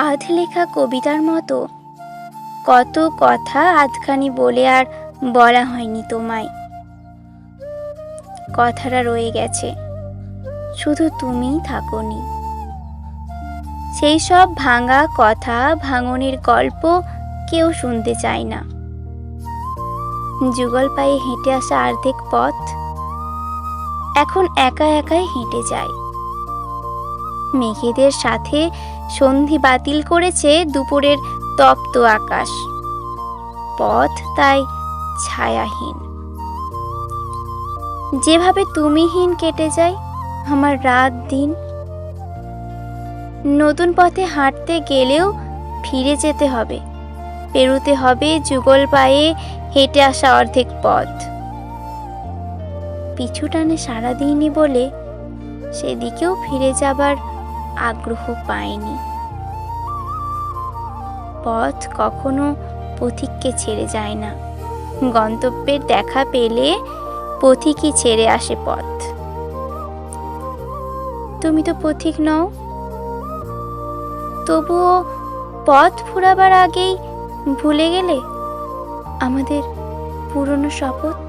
আধ লেখা কবিতার মতো কত কথা আধখানি বলে আর বলা হয়নি তোমায়। কথাটা রয়ে গেছে, শুধু তুমিই থাকোনি। সেই সব ভাঙা কথা, ভাঙনের গল্প কেউ শুনতে চায় না। যুগল পায়ে হেঁটে আসা অর্ধেক পথ এখন একা একাই হেঁটে যায়। মেঘেদের সাথে সন্ধি বাতিল করেছে দুপুরের তপ্ত আকাশ। পথ তাই ছায়াহীন। যেভাবে তুমিহীন কেটে যায় আমার রাত দিন। নতুন পথে হাঁটতে গেলেও ফিরে যেতে হবে, পেরুতে হবে যুগল পায়ে হেঁটে আসা অর্ধেক পথ। পিছু টানে সারাদিনই বলে সেদিকেও ফিরে যাবার আগ্রহ পাইনি। পথ কখনো পথিককে ছেড়ে যায় না, গন্তব্যের দেখা পেলে পথিকই ছেড়ে আসে পথ। তুমি তো পথিক নও, তবুও পথ ফুরাবার আগেই ভুলে গেলে আমাদের পুরনো শপথ।